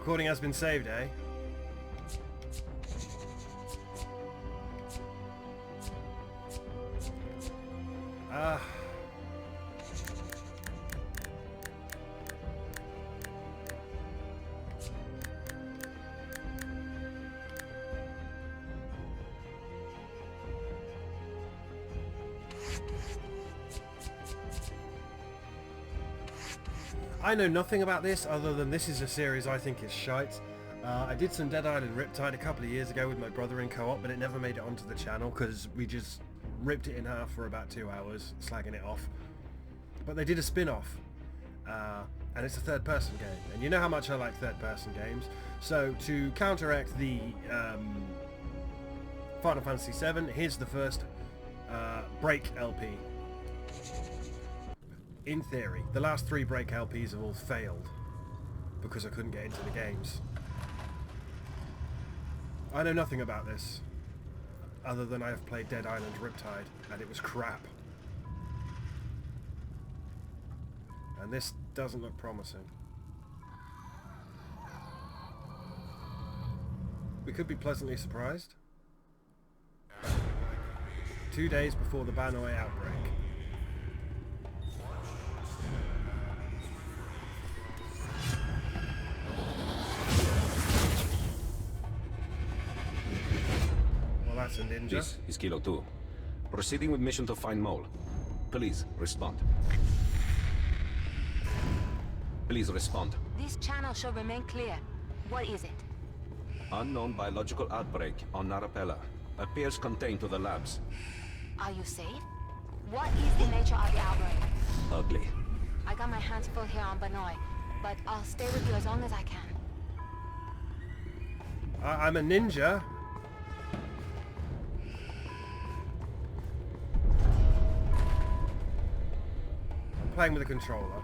Recording has been saved, eh? I know nothing about this other than this is a series I think is shite. I did some Dead Island Riptide a couple of years ago with my brother in co-op, but it never made it onto the channel because we just ripped it in half for about 2 hours, slagging it off. But they did a spin-off, and it's a third-person game. And you know how much I like third-person games. So to counteract the Final Fantasy VII, here's the first Break LP. In theory, the last 3 Break LPs have all failed because I couldn't get into the games. I know nothing about this other than I have played Dead Island Riptide and it was crap. And this doesn't look promising. We could be pleasantly surprised. 2 days before the Banoi outbreak. That's a ninja. This is Kilo 2. Proceeding with mission to find Mole. Please respond. Please respond. This channel should remain clear. What is it? Unknown biological outbreak on Narapella. Appears contained to the labs. Are you safe? What is the nature of the outbreak? Ugly. I got my hands full here on Banoi, but I'll stay with you as long as I can. I'm a ninja. Playing with a controller.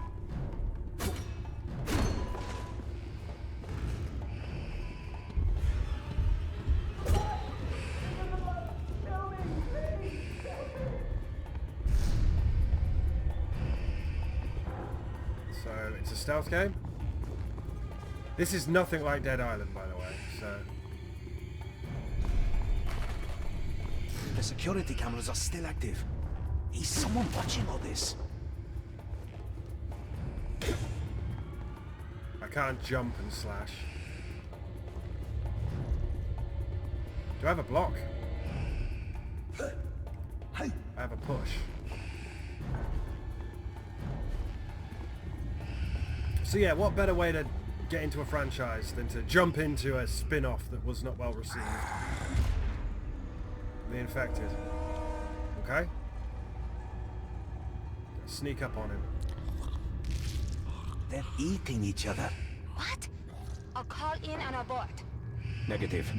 So it's a stealth game. This is nothing like Dead Island, by the way. So the security cameras are still active. Is someone watching all this? I can't jump and slash. Do I have a block? I have a push. So yeah, what better way to get into a franchise than to jump into a spin-off that was not well received? The Infected. Okay? Sneak up on him. They're eating each other. What? I'll call in and abort. Negative.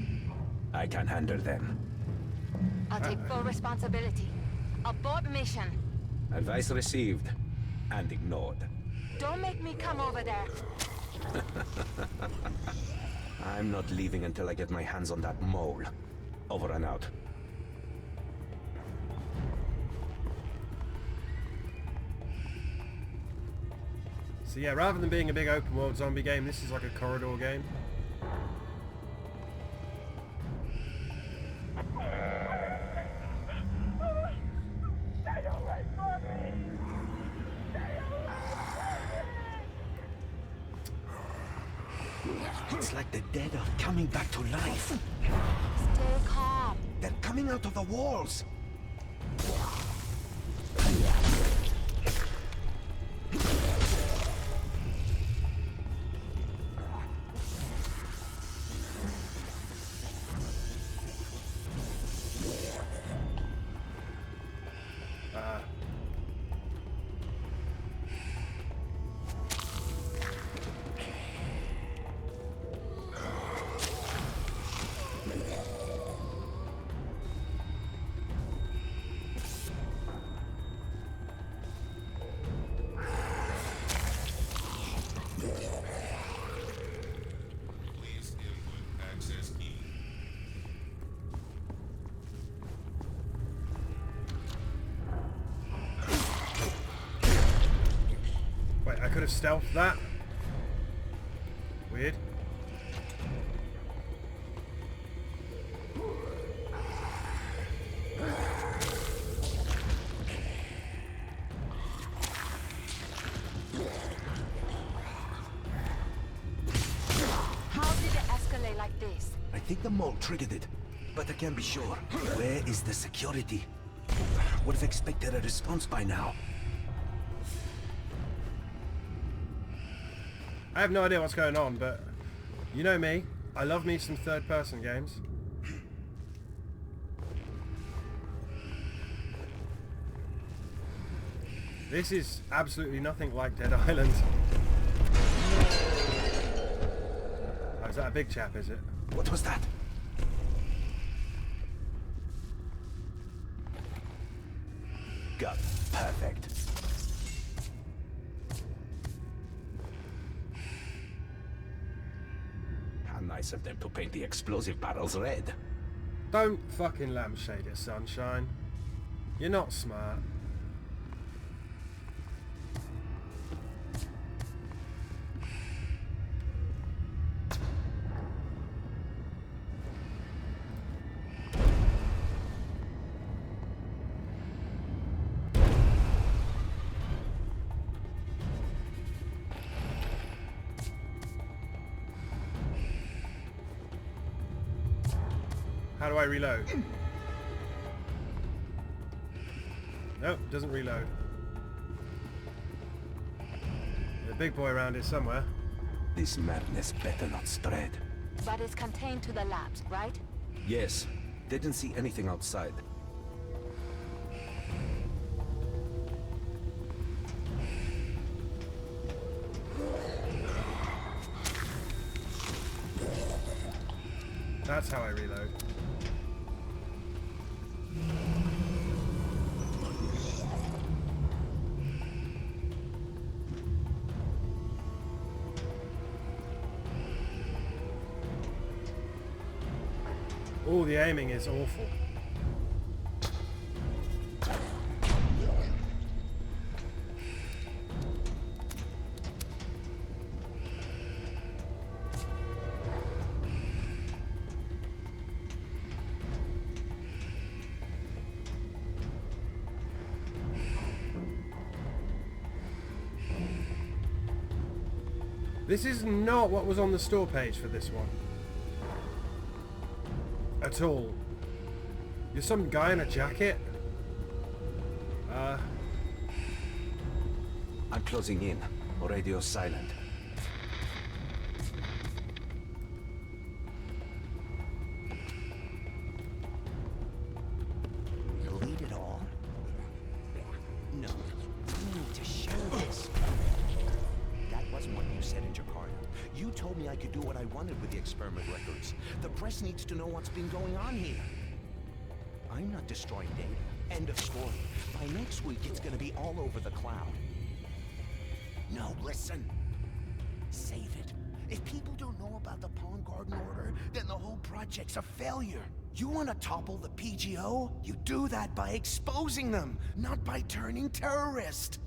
I can handle them. I'll take full responsibility. Abort mission. Advice received and ignored. Don't make me come over there. I'm not leaving until I get my hands on that mole. Over and out. So yeah, rather than being a big open world zombie game, this is like a corridor game. It's like the dead are coming back to life. Stay calm. They're coming out of the walls. Wait, I could have stealthed that. Weird. like this. I think the mole triggered it, but I can't be sure. Where is the security? Would have expected a response by now. I have no idea what's going on, but you know me. I love me some third-person games. This is absolutely nothing like Dead Island. Oh, is that a big chap, is it? What was that? Got it. Perfect. How nice of them to paint the explosive barrels red. Don't fucking lampshade it, sunshine. You're not smart. How do I reload? Nope, doesn't reload. There's a big boy around here somewhere. This madness better not spread. But it's contained to the labs, right? Yes, didn't see anything outside. That's how I reload. Oh, the aiming is awful. This is not what was on the store page for this one. At all. You're some guy in a jacket? I'm closing in. Radio silent. Delete it all? No. You need to share this. That wasn't what you said in Jakarta. You told me I could do what I wanted with the experiment records. The press needs to know what's been going on here. I'm not destroying data. End of story. By next week, it's gonna be all over the cloud. No, listen. Save it. If people don't know about the Palm Garden Order, then the whole project's a failure. You want to topple the PGO? You do that by exposing them, not by turning terrorist.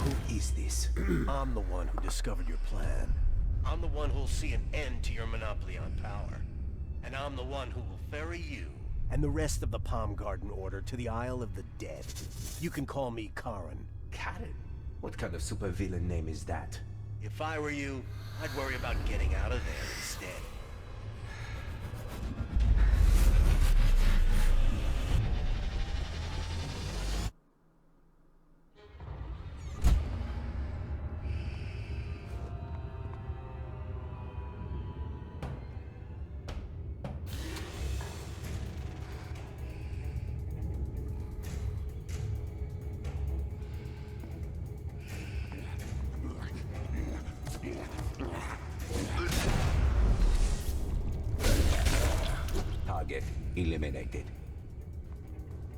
Who is this? I'm the one who discovered your plan. I'm the one who'll see an end to your monopoly on power. And I'm the one who will ferry you and the rest of the Palm Garden Order to the Isle of the Dead. You can call me Karen. Karen? What kind of supervillain name is that? If I were you, I'd worry about getting out of there instead. Target eliminated.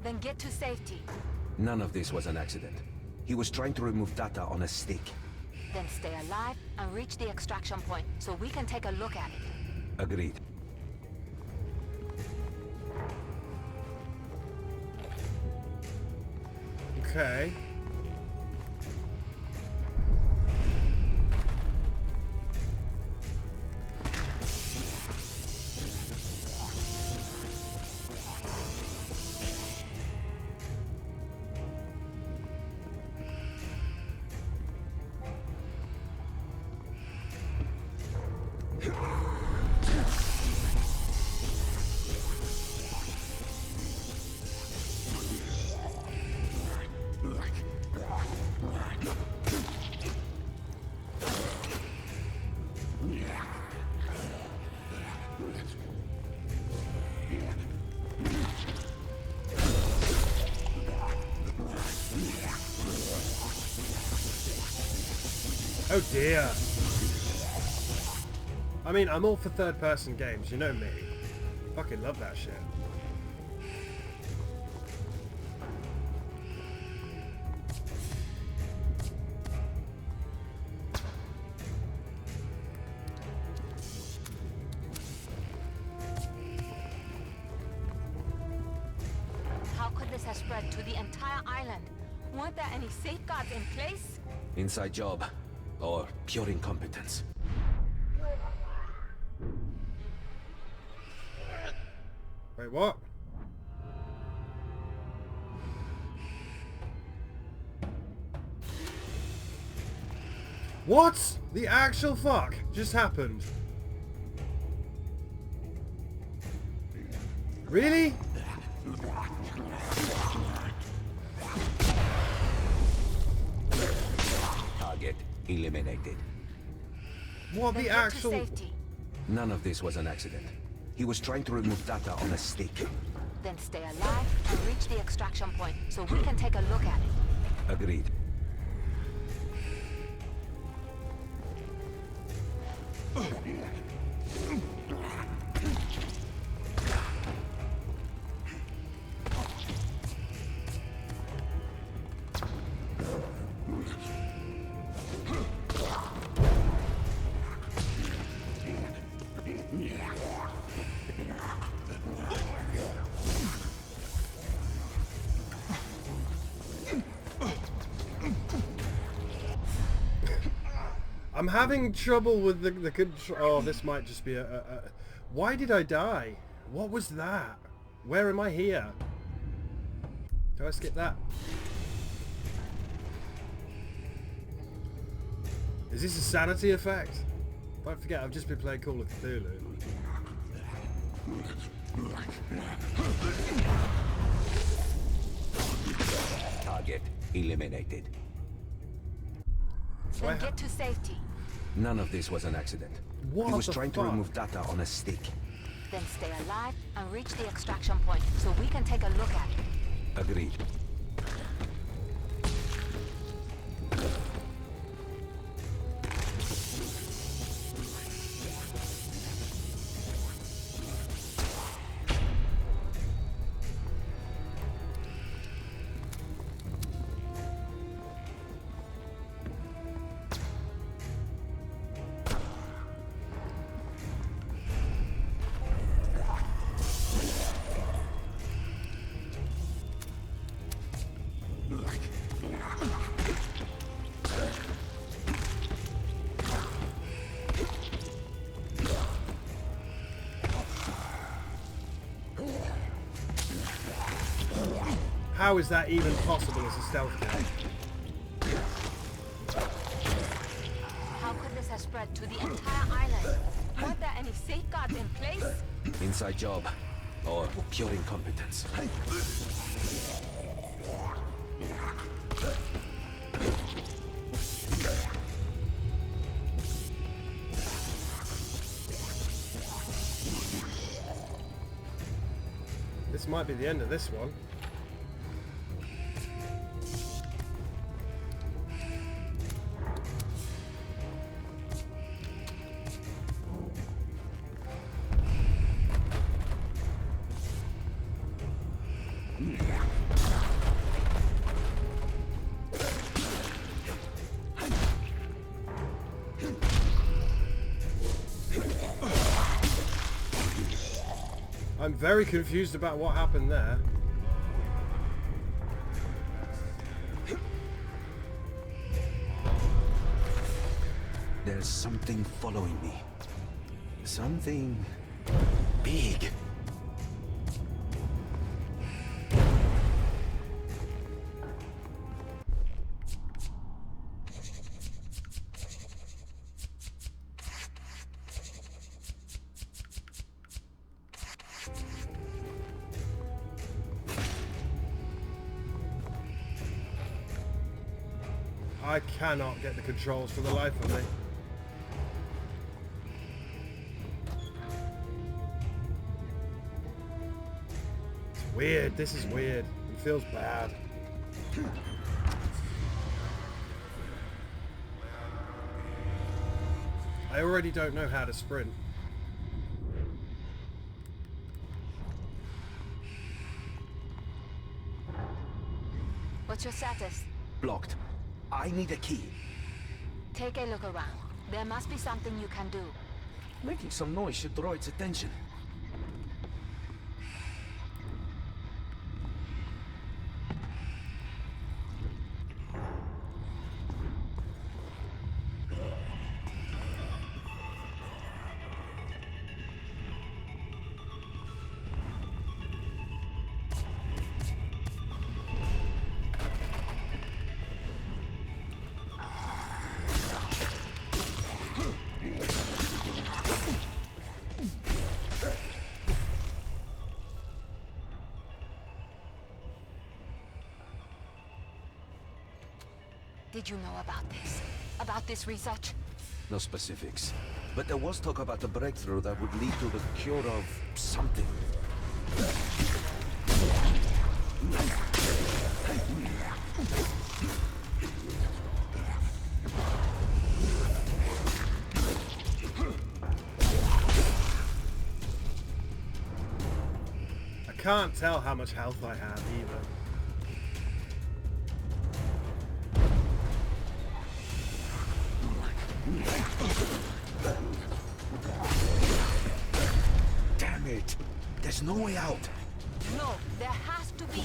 Then get to safety. None of this was an accident. He was trying to remove data on a stick. Then stay alive and reach the extraction point so we can take a look at it. Agreed. Okay. Oh dear. I mean, I'm all for third-person games, you know me. Fucking love that shit. How could this have spread to the entire island? Weren't there any safeguards in place? Inside job. Or pure incompetence. Wait, what? What the actual fuck just happened? Really? Target eliminated. What Then the get to actual... safety. None of this was an accident. He was trying to remove data on a stick. Then stay alive and reach the extraction point so we can take a look at it. Agreed. I'm having trouble with the control. Oh, this might just be a... Why did I die? What was that? Where am I here? Do I skip that? Is this a sanity effect? Don't forget, I've just been playing Call of Cthulhu. Target eliminated. So Then get to safety. None of this was an accident. What He was the trying to fuck? remove data on a stick. Then stay alive and reach the extraction point so we can take a look at it. Agreed. How is that even possible as a stealth game? How could this have spread to the entire island? Weren't there any safeguards in place? Inside job. Or pure incompetence. This might be the end of this one. I'm very confused about what happened there. There's something following me. Something big. I cannot get the controls for the life of me. It's weird. This is weird. It feels bad. I already don't know how to sprint. What's your status? Blocked. I need a key. Take a look around. There must be something you can do. Making some noise should draw its attention. Did you know about this? About this research? No specifics. But there was talk about a breakthrough that would lead to the cure of something. I can't tell how much health I have either. Damn it! There's no way out. No, there has to be.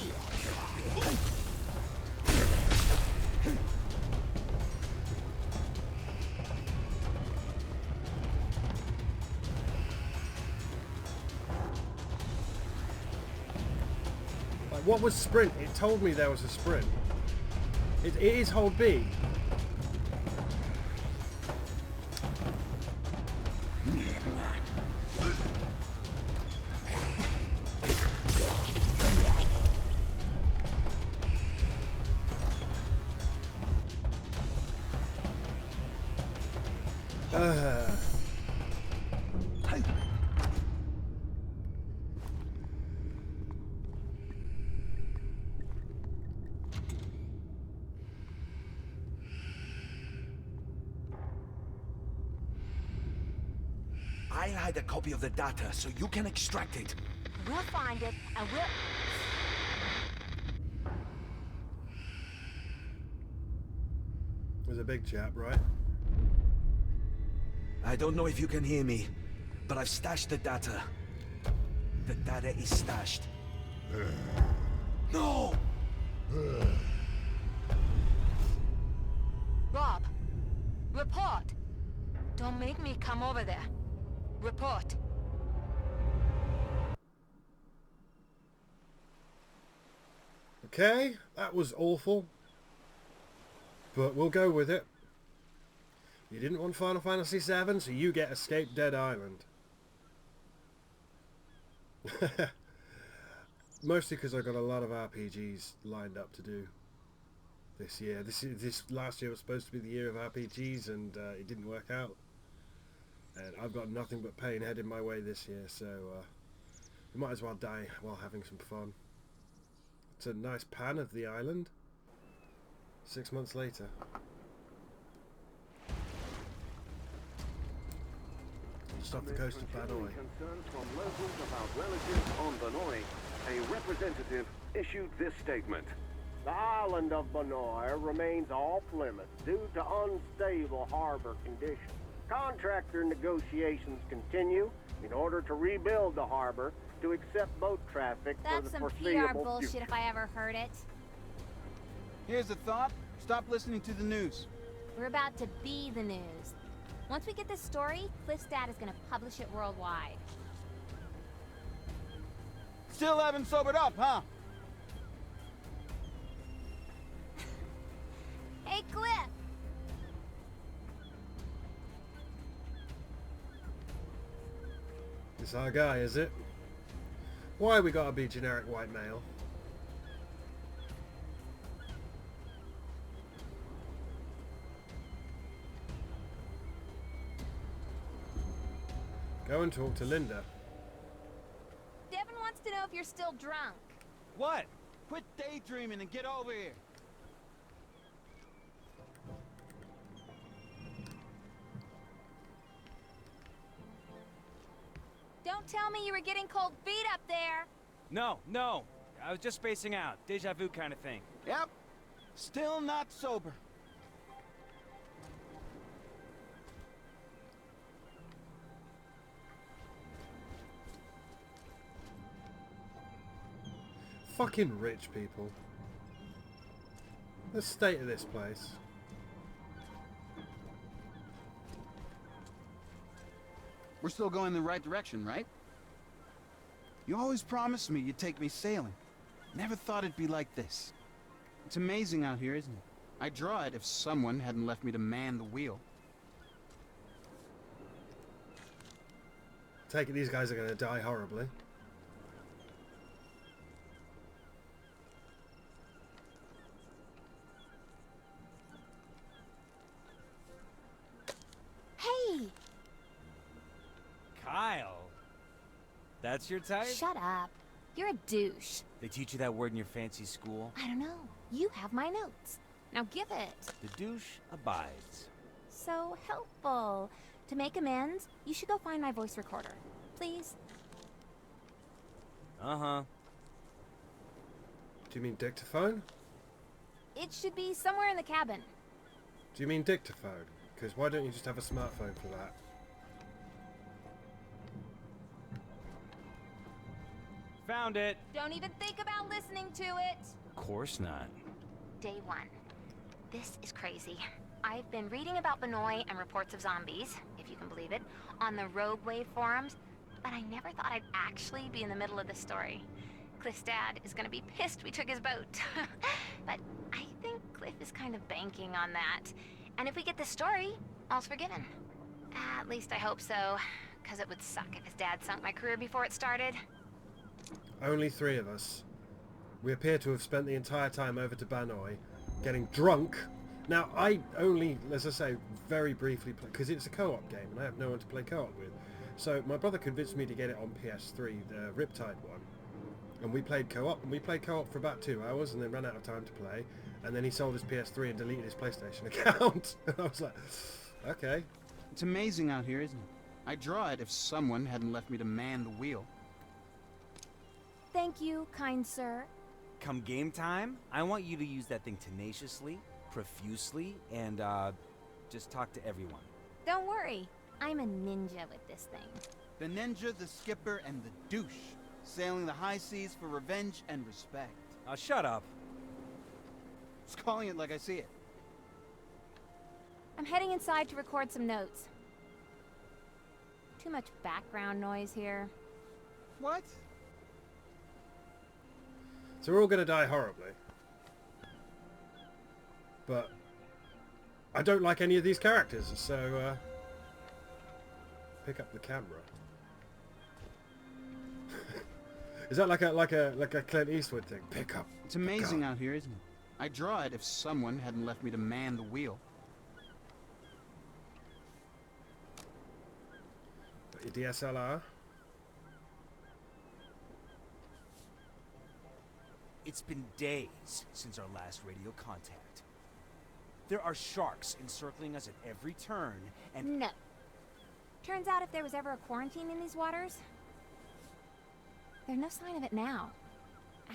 Like, what was sprint? It told me there was a sprint. It is hold B. I'll hide a copy of the data so you can extract it. We'll find it and we'll... Was a big chap, right? I don't know if you can hear me, but I've stashed the data. The data is stashed. No! Rob, report. Don't make me come over there. Report. Okay, that was awful. But we'll go with it. You didn't want Final Fantasy VII, so you get Escape Dead Island. Mostly because I got a lot of RPGs lined up to do this year. This last year was supposed to be the year of RPGs, and it didn't work out. And I've got nothing but pain heading my way this year, so we might as well die while having some fun. It's a nice pan of the island. 6 months later. Just off the coast of Banoi. Concerns from locals about relatives on Banoi, a representative issued this statement. The island of Banoi remains off limits due to unstable harbor conditions. Contractor negotiations continue in order to rebuild the harbor to accept boat traffic for That's the some foreseeable PR bullshit future. if I ever heard it. Here's a thought. Stop listening to the news. We're about to be the news. Once we get this story, Cliff's dad is gonna publish it worldwide. Still haven't sobered up, huh? Hey, Cliff! This our guy, is it? Why we gotta be generic white male? Go and talk to Linda. Devin wants to know if you're still drunk. What? Quit daydreaming and get over here. Don't tell me you were getting cold feet up there. No. I was just spacing out. Deja vu kind of thing. Yep. Still not sober. Fucking rich people. The state of this place. We're still going in the right direction, right? You always promised me you'd take me sailing. Never thought it'd be like this. It's amazing out here, isn't it? I'd draw it if someone hadn't left me to man the wheel. Take it these guys are going to die horribly. Hey! Kyle. That's your type? Shut up. You're a douche. They teach you that word in your fancy school? I don't know. You have my notes. Now give it. The douche abides. So helpful. To make amends, you should go find my voice recorder. Please? Uh-huh. Do you mean dictaphone? It should be somewhere in the cabin. Do you mean dictaphone? Because why don't you just have a smartphone for that? Found it. Don't even think about listening to it. Of course not. Day 1. This is crazy. I've been reading about Benoit and reports of zombies, if you can believe it, on the Rogue Wave forums, but I never thought I'd actually be in the middle of this story. Cliff's dad is gonna be pissed we took his boat. But I think Cliff is kind of banking on that. And if we get this story, all's forgiven. At least I hope so, because it would suck if his dad sunk my career before it started. Only 3 of us. We appear to have spent the entire time over to Banoy, getting drunk. Now, I only, as I say, very briefly play, because it's a co-op game, and I have no one to play co-op with. So my brother convinced me to get it on PS3, the Riptide one. And we played co-op, for about 2 hours, and then ran out of time to play. And then he sold his PS3 and deleted his PlayStation account. And I was like, okay. It's amazing out here, isn't it? I'd draw it if someone hadn't left me to man the wheel. Thank you, kind sir. Come game time, I want you to use that thing tenaciously, profusely, and, just talk to everyone. Don't worry. I'm a ninja with this thing. The ninja, the skipper, and the douche. Sailing the high seas for revenge and respect. Shut up. Just calling it like I see it. I'm heading inside to record some notes. Too much background noise here. What? So we're all going to die horribly. But I don't like any of these characters, so pick up the camera. Is that like a Clint Eastwood thing? Pick up. It's amazing out here, isn't it? I'd draw it if someone hadn't left me to man the wheel. Got your DSLR. It's been days since our last radio contact. There are sharks encircling us at every turn, and... No. Turns out if there was ever a quarantine in these waters, there's no sign of it now.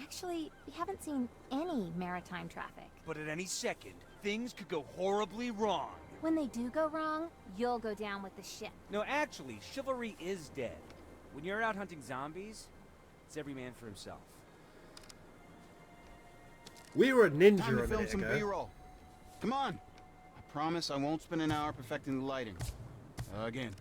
Actually, we haven't seen any maritime traffic. But at any second, things could go horribly wrong. When they do go wrong, you'll go down with the ship. No, actually, chivalry is dead. When you're out hunting zombies, it's every man for himself. We were a ninja Time to a film minute some ago. B-roll. Come on. I promise I won't spend an hour perfecting the lighting. Again.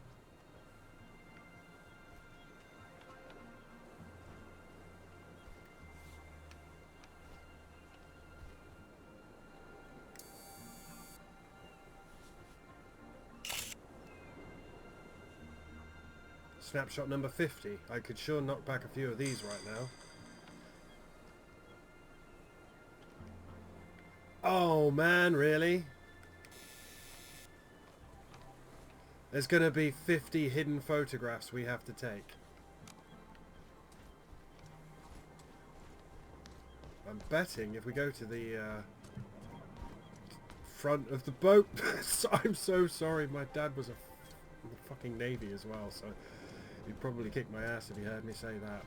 Snapshot number 50. I could sure knock back a few of these right now. Oh man, really? There's gonna be 50 hidden photographs we have to take. I'm betting if we go to the front of the boat. I'm so sorry, my dad was in the fucking Navy as well, so He'd probably kick my ass if he heard me say that.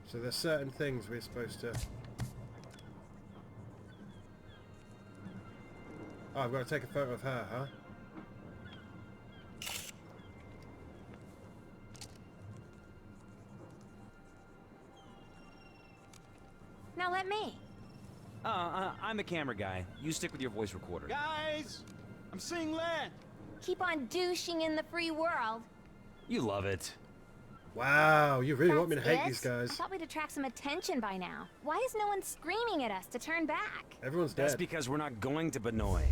So there's certain things we're supposed to... Oh, I've got to take a photo of her, huh? Now let me. I'm the camera guy. You stick with your voice recorder. Guys! I'm seeing land! Keep on douching in the free world. You love it. Wow, you really want me to That's hate it? these guys. I thought we'd attract some attention by now. Why is no one screaming at us to turn back? Everyone's That's dead. because we're not going to Benoy.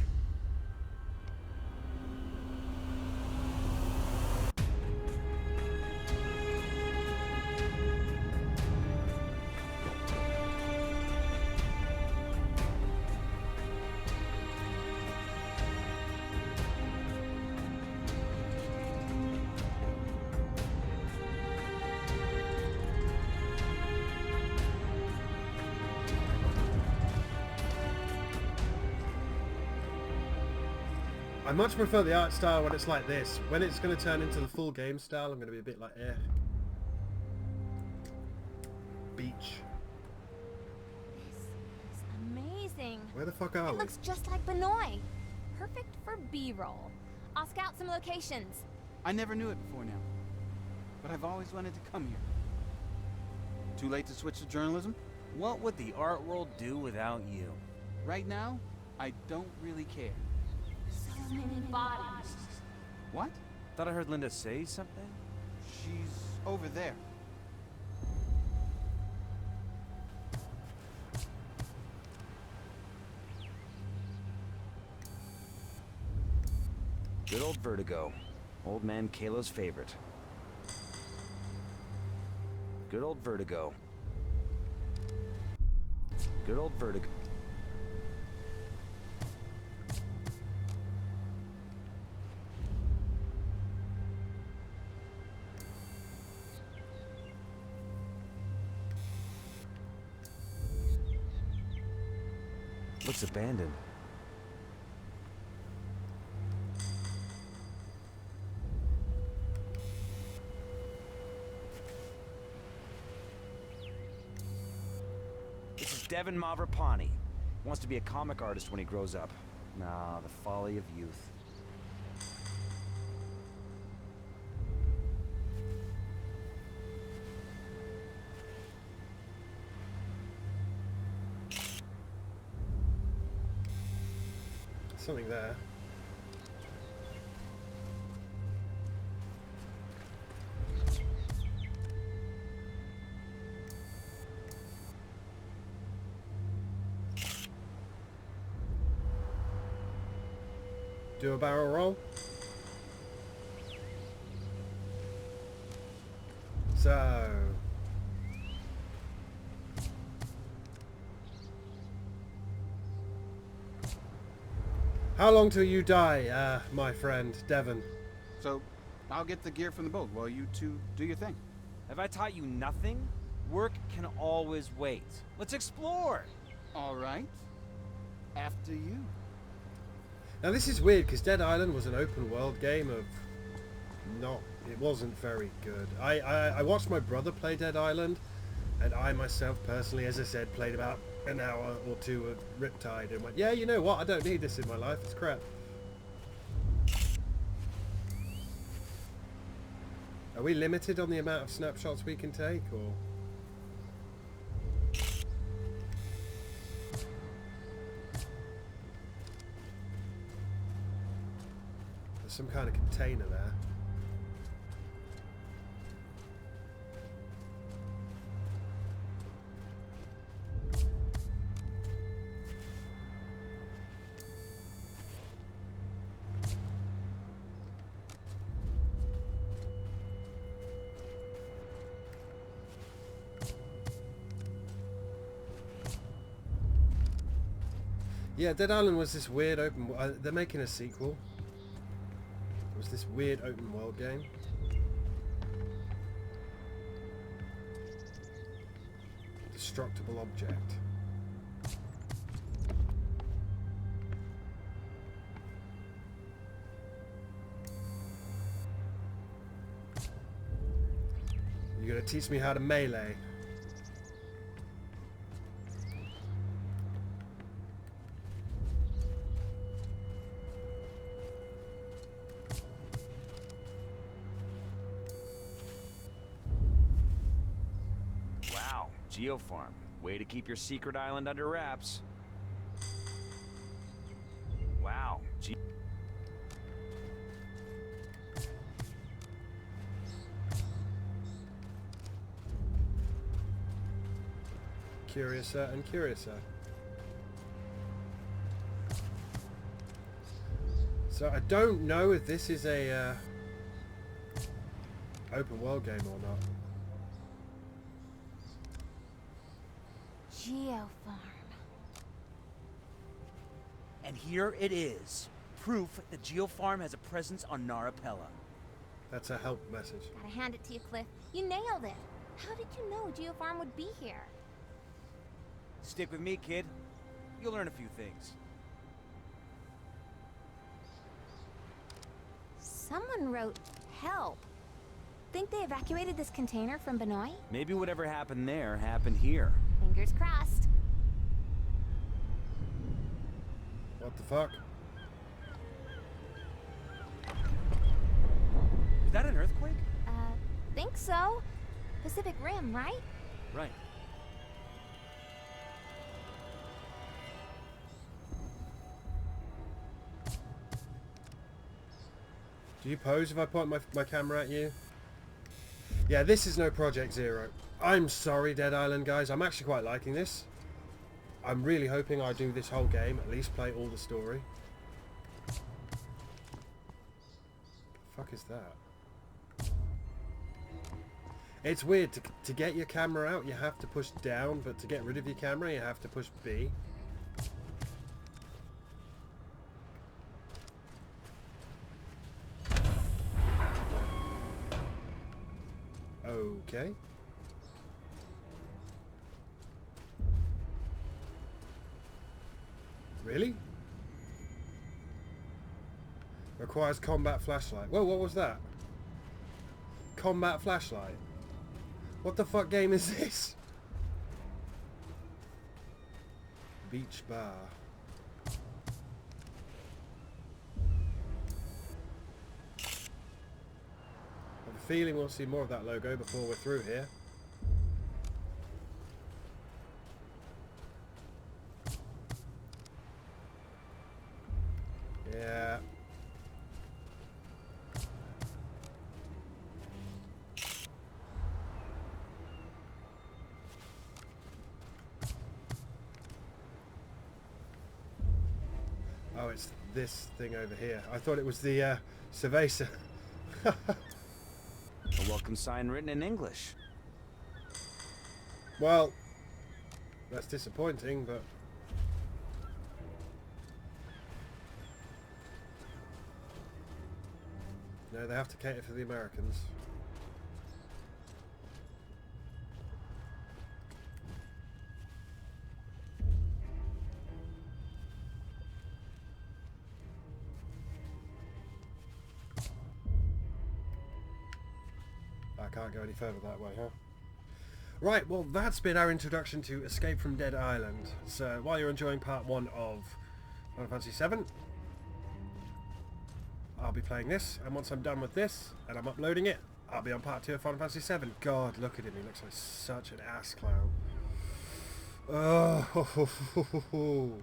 I much prefer the art style when it's like this. When it's going to turn into the full game style, I'm going to be a bit like, eh. Beach. This is amazing. Where the fuck are It we? looks just like Benoy. Perfect for B-roll. I'll scout some locations. I never knew it before now, but I've always wanted to come here. Too late to switch to journalism? What would the art world do without you? Right now, I don't really care. So many bodies. What? Thought I heard Linda say something? She's over there. Good old Vertigo. Old man Kalo's favorite. Good old Vertigo. Good old Vertigo. Looks abandoned. This is Devin Mavrapani. Wants to be a comic artist when he grows up. Nah, the folly of youth. Something there. Do a barrel roll. So... How long till you die, my friend, Devon? So, I'll get the gear from the boat while you two do your thing. Have I taught you nothing? Work can always wait. Let's explore! All right. After you. Now this is weird, because Dead Island was an open world game of... It wasn't very good. I watched my brother play Dead Island, and I myself personally, as I said, played about an hour or two of Riptide and went, yeah, you know what, I don't need this in my life, it's crap. Are we limited on the amount of snapshots we can take, or...? There's some kind of container there. Yeah, Dead Island was this weird open... they're making a sequel. It was this weird open world game. Destructible object. You're gonna teach me how to melee. Wow, Geofarm. Way to keep your secret island under wraps. Wow, Curiouser and curiouser. So I don't know if this is a open world game or not. Geofarm. And here it is. Proof that Geofarm has a presence on Narapella. That's a help message. Gotta hand it to you, Cliff. You nailed it. How did you know Geofarm would be here? Stick with me, kid. You'll learn a few things. Someone wrote help. Think they evacuated this container from Benoit? Maybe whatever happened there happened here. Fingers crossed. What the fuck? Is that an earthquake? Think so. Pacific Rim, right? Right. Do you pose if I point my camera at you? Yeah, this is no Project Zero. I'm sorry, Dead Island guys. I'm actually quite liking this. I'm really hoping I do this whole game, at least play all the story. The fuck is that? It's weird. To get your camera out, you have to push down, but to get rid of your camera, you have to push B. Okay. Really? Requires combat flashlight. Whoa, what was that? Combat flashlight? What the fuck game is this? Beach bar. I have a feeling we'll see more of that logo before we're through here. Yeah. Oh, it's this thing over here. I thought it was the cerveza. A welcome sign written in English. Well, that's disappointing, but... No, they have to cater for the Americans. I can't go any further that way, huh? Right, well that's been our introduction to Escape from Dead Island. So while you're enjoying part 1 of Final Fantasy VII, I'll be playing this, and once I'm done with this, and I'm uploading it, I'll be on part 2 of Final Fantasy VII. God, look at him, he looks like such an ass clown. Oh,